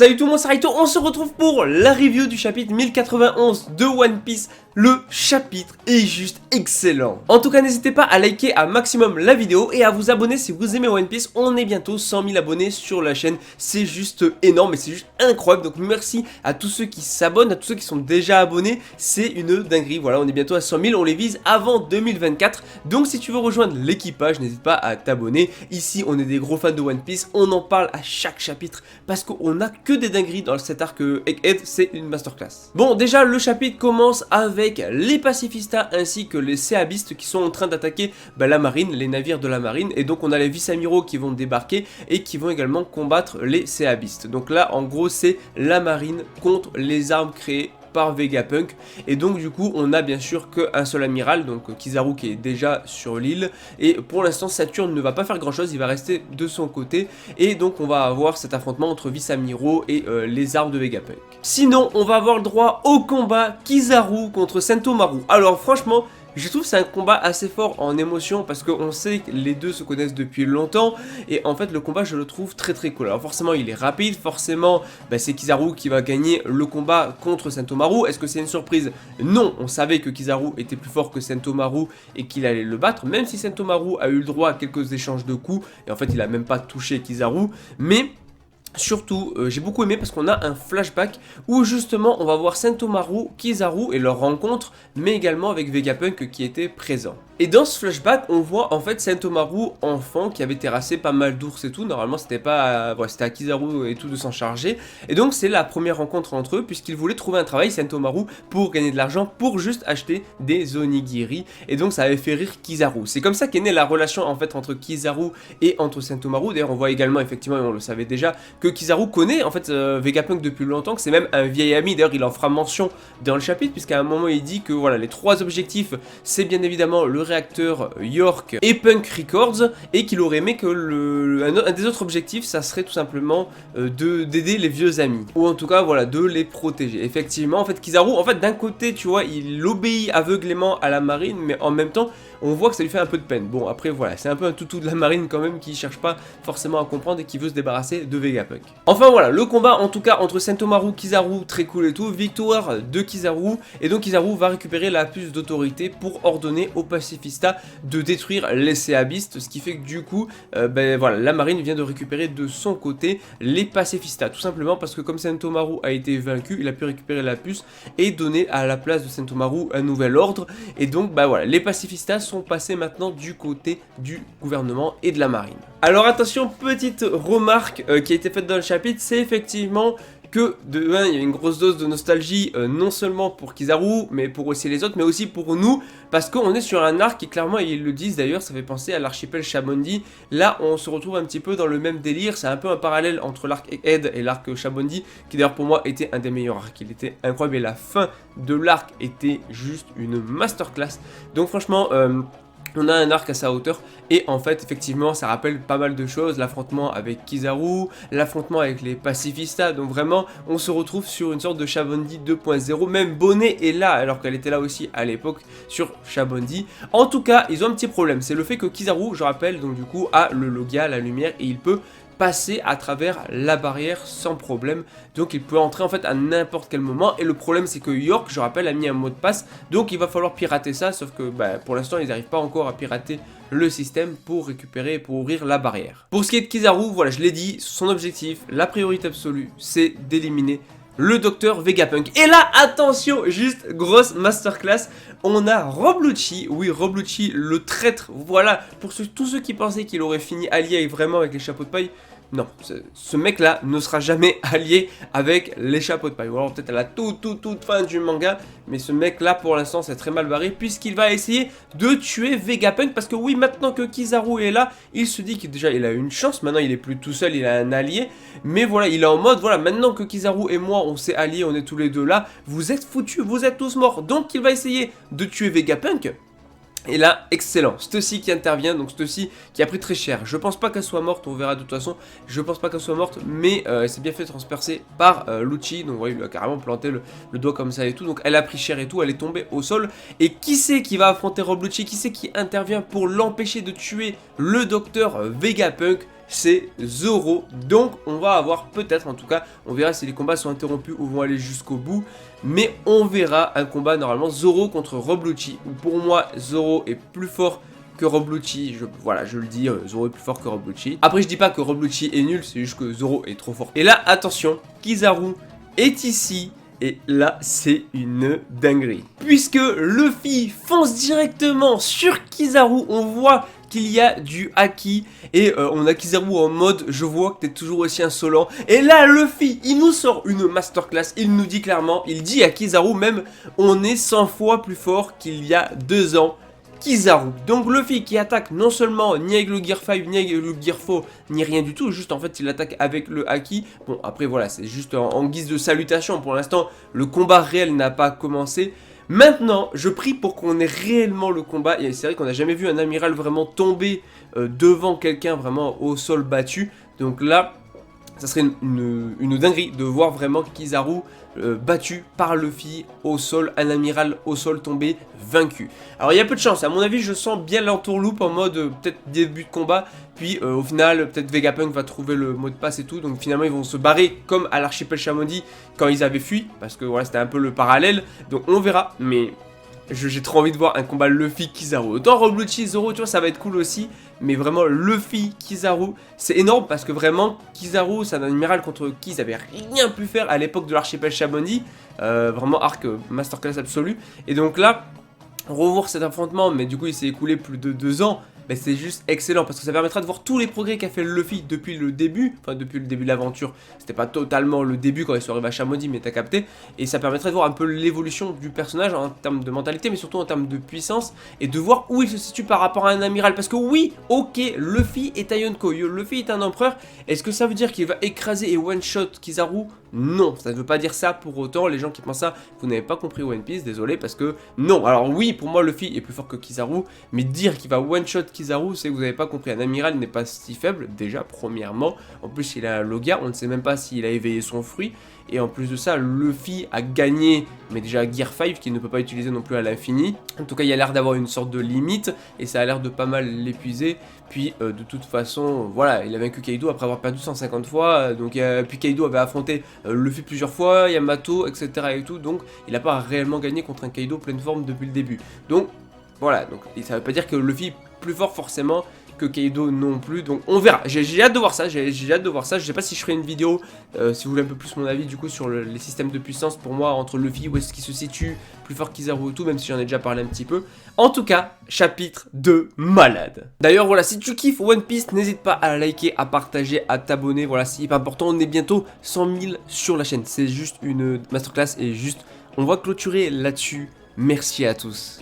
Salut tout le monde, c'est Raito, on se retrouve pour la review du chapitre 1091 de One Piece. Le chapitre est juste excellent. En tout cas, n'hésitez pas à liker à maximum la vidéo et à vous abonner si vous aimez One Piece. On est bientôt 100 000 abonnés sur la chaîne. C'est juste énorme et c'est juste incroyable. Donc merci à tous ceux qui s'abonnent, à tous ceux qui sont déjà abonnés. C'est une dinguerie. Voilà, on est bientôt à 100 000. On les vise avant 2024. Donc si tu veux rejoindre l'équipage, n'hésite pas à t'abonner. Ici, on est des gros fans de One Piece. On en parle à chaque chapitre parce qu'on a que des dingueries dans cet arc Egghead. C'est une masterclass. Bon, déjà, le chapitre commence avec les pacifistas ainsi que les séabistes qui sont en train d'attaquer la marine, les navires de la marine, et donc on a les vice-amiraux qui vont débarquer et qui vont également combattre les séabistes. Donc là en gros c'est la marine contre les armes créées par Vegapunk, et donc du coup on a bien sûr qu'un seul amiral, donc Kizaru qui est déjà sur l'île, et pour l'instant Saturne ne va pas faire grand chose, il va rester de son côté, et donc on va avoir cet affrontement entre vice-amiraux et les armes de Vegapunk. Sinon on va avoir le droit au combat Kizaru contre Sentomaru. Alors franchement je trouve que c'est un combat assez fort en émotion parce qu'on sait que les deux se connaissent depuis longtemps et en fait le combat je le trouve très cool. Alors forcément il est rapide, forcément c'est Kizaru qui va gagner le combat contre Sentomaru. Est-ce que c'est une surprise? Non, on savait que Kizaru était plus fort que Sentomaru et qu'il allait le battre, même si Sentomaru a eu le droit à quelques échanges de coups et en fait il a même pas touché Kizaru, mais surtout, j'ai beaucoup aimé parce qu'on a un flashback où justement on va voir Sentomaru, Kizaru et leur rencontre, mais également avec Vegapunk qui était présent. Et dans ce flashback, on voit en fait Sentomaru enfant qui avait terrassé pas mal d'ours et tout. Normalement, c'était pas, c'était à Kizaru et tout de s'en charger. Et donc c'est la première rencontre entre eux puisqu'ils voulaient trouver un travail, Sentomaru, pour gagner de l'argent, pour juste acheter des onigiri. Et donc ça avait fait rire Kizaru. C'est comme ça qu'est née la relation en fait entre Kizaru et entre Sentomaru. D'ailleurs, on voit également effectivement, et on le savait déjà, que Kizaru connaît en fait Vegapunk depuis longtemps, que c'est même un vieil ami. D'ailleurs il en fera mention dans le chapitre puisqu'à un moment il dit que voilà, les trois objectifs c'est bien évidemment le réacteur York et Punk Records, et qu'il aurait aimé que un des autres objectifs ça serait tout simplement d'aider les vieux amis, ou en tout cas voilà, de les protéger. Effectivement en fait Kizaru, en fait d'un côté tu vois il obéit aveuglément à la marine, mais en même temps on voit que ça lui fait un peu de peine. Bon après voilà, c'est un peu un toutou de la marine quand même qui cherche pas forcément à comprendre et qui veut se débarrasser de Vegapunk. Enfin voilà, le combat en tout cas entre Sentomaru, Kizaru, très cool et tout, victoire de Kizaru, et donc Kizaru va récupérer la puce d'autorité pour ordonner aux pacifistas de détruire les séabistes, ce qui fait que du coup, voilà, la marine vient de récupérer de son côté les pacifistas, tout simplement parce que comme Sentomaru a été vaincu, il a pu récupérer la puce et donner à la place de Sentomaru un nouvel ordre, et donc voilà, les pacifistas sont passés maintenant du côté du gouvernement et de la marine. Alors attention, petite remarque qui a été faite dans le chapitre, c'est effectivement que de 1, il y a une grosse dose de nostalgie, non seulement pour Kizaru, mais pour aussi les autres, mais aussi pour nous, parce qu'on est sur un arc qui clairement, et ils le disent d'ailleurs, ça fait penser à l'archipel Shabondi. Là, on se retrouve un petit peu dans le même délire, c'est un peu un parallèle entre l'arc Egghead et l'arc Shabondi, qui d'ailleurs pour moi était un des meilleurs arcs, il était incroyable, et la fin de l'arc était juste une masterclass. Donc franchement, on a un arc à sa hauteur, et en fait effectivement ça rappelle pas mal de choses, l'affrontement avec Kizaru, l'affrontement avec les pacifistas, donc vraiment on se retrouve sur une sorte de Shabondi 2.0, même Bonnet est là alors qu'elle était là aussi à l'époque sur Shabondi. En tout cas ils ont un petit problème, c'est le fait que Kizaru, je rappelle, donc du coup a le Logia, la lumière, et il peut passer à travers la barrière sans problème, donc il peut entrer en fait à n'importe quel moment, et le problème c'est que York, je rappelle, a mis un mot de passe, donc il va falloir pirater ça, sauf que pour l'instant ils n'arrivent pas encore à pirater le système pour récupérer, pour ouvrir la barrière. Pour ce qui est de Kizaru, voilà, je l'ai dit, son objectif, la priorité absolue, c'est d'éliminer le docteur Vegapunk. Et là, attention, juste grosse masterclass, on a Rob Lucci, oui Rob Lucci, le traître, voilà, pour tous ceux qui pensaient qu'il aurait fini allié vraiment avec les chapeaux de paille. Non, ce mec-là ne sera jamais allié avec les chapeaux de paille. Ou alors peut-être à la toute fin du manga. Mais ce mec-là, pour l'instant, c'est très mal barré. Puisqu'il va essayer de tuer Vegapunk. Parce que oui, maintenant que Kizaru est là, il se dit qu'il déjà il a une chance. Maintenant, il est plus tout seul, il a un allié. Mais voilà, il est en mode, voilà, maintenant que Kizaru et moi, on s'est alliés, on est tous les deux là. Vous êtes foutus, vous êtes tous morts. Donc, il va essayer de tuer Vegapunk. Et là, excellent, Stussy qui intervient, donc Stussy qui a pris très cher. Je pense pas qu'elle soit morte, on verra de toute façon. Je pense pas qu'elle soit morte, mais elle s'est bien fait transpercer par Lucci. Donc ouais, il a carrément planté le doigt comme ça et tout. Donc elle a pris cher et tout, elle est tombée au sol. Et qui c'est qui va affronter Rob Lucci? Qui c'est qui intervient pour l'empêcher de tuer le docteur Vegapunk? c'est Zoro. Donc on va avoir peut-être, en tout cas, on verra si les combats sont interrompus ou vont aller jusqu'au bout. Mais on verra un combat normalement Zoro contre Rob Lucci. Où pour moi, Zoro est plus fort que Rob Lucci. Voilà, je le dis, Zoro est plus fort que Rob Lucci. Après, je dis pas que Rob Lucci est nul, c'est juste que Zoro est trop fort. Et là, attention, Kizaru est ici. Et là, c'est une dinguerie. Puisque Luffy fonce directement sur Kizaru, on voit qu'il y a du haki. Et on a Kizaru en mode, je vois que t'es toujours aussi insolent. Et là, Luffy, il nous sort une masterclass. Il nous dit clairement, il dit à Kizaru même, on est 100 fois plus fort qu'il y a 2 ans. Kizaru. Donc Luffy qui attaque non seulement ni avec le Gear 5, ni avec le Gear 4, ni rien du tout, juste en fait il attaque avec le Haki. Bon après voilà, c'est juste en guise de salutation, pour l'instant le combat réel n'a pas commencé. Maintenant, je prie pour qu'on ait réellement le combat, et c'est vrai qu'on n'a jamais vu un amiral vraiment tomber devant quelqu'un vraiment au sol battu. Donc là, ça serait une dinguerie de voir vraiment Kizaru battu par Luffy au sol, un amiral au sol tombé, vaincu. Alors il y a peu de chance, à mon avis je sens bien l'entourloupe en mode peut-être début de combat, puis au final peut-être Vegapunk va trouver le mot de passe et tout, donc finalement ils vont se barrer comme à l'archipel Chamonix quand ils avaient fui, parce que voilà c'était un peu le parallèle, donc on verra, mais j'ai trop envie de voir un combat Luffy-Kizaru. Autant Rob Lucci, Zoro, tu vois, ça va être cool aussi. Mais vraiment, Luffy-Kizaru, c'est énorme parce que vraiment, Kizaru, c'est un amiral contre qui ils avaient rien pu faire à l'époque de l'archipel Chamonix. Vraiment, arc masterclass absolu. Et donc là, revoir cet affrontement, mais du coup, il s'est écoulé plus de 2 ans. Mais c'est juste excellent parce que ça permettra de voir tous les progrès qu'a fait Luffy depuis le début, enfin depuis le début de l'aventure. C'était pas totalement le début quand ils sont arrivés à Chamonix, mais t'as capté. Et ça permettrait de voir un peu l'évolution du personnage en termes de mentalité, mais surtout en termes de puissance et de voir où il se situe par rapport à un amiral. Parce que oui, ok, Luffy est un Yonko, Luffy est un empereur. Est-ce que ça veut dire qu'il va écraser et one-shot Kizaru? Non, ça ne veut pas dire ça pour autant. Les gens qui pensent ça, vous n'avez pas compris One Piece, désolé, parce que non. Alors oui, pour moi, Luffy est plus fort que Kizaru, mais dire qu'il va one-shot Kizaru, c'est que vous n'avez pas compris. Un amiral n'est pas si faible, déjà, premièrement. En plus, il a un Logia, on ne sait même pas s'il a éveillé son fruit. Et en plus de ça, Luffy a gagné, mais déjà Gear 5, qu'il ne peut pas utiliser non plus à l'infini. En tout cas, il y a l'air d'avoir une sorte de limite, et ça a l'air de pas mal l'épuiser. Puis, de toute façon, voilà, il a vaincu Kaido après avoir perdu 150 fois. Donc, puis Kaido avait affronté Luffy plusieurs fois, Yamato, etc. et tout. Donc, il n'a pas réellement gagné contre un Kaido pleine forme depuis le début. Donc, voilà, donc, ça veut pas dire que Luffy est plus fort forcément que Kaido non plus, donc on verra. J'ai hâte de voir ça, j'ai hâte de voir ça. Je sais pas si je ferai une vidéo, si vous voulez un peu plus mon avis du coup sur les systèmes de puissance pour moi entre Luffy, où est-ce qu'il se situe, plus fort qu'Kizaru et tout, même si j'en ai déjà parlé un petit peu. En tout cas, chapitre 2 malade. D'ailleurs voilà, si tu kiffes One Piece, n'hésite pas à liker, à partager, à t'abonner, voilà c'est hyper important, on est bientôt 100 000 sur la chaîne, c'est juste une masterclass et juste, on va clôturer là-dessus. Merci à tous.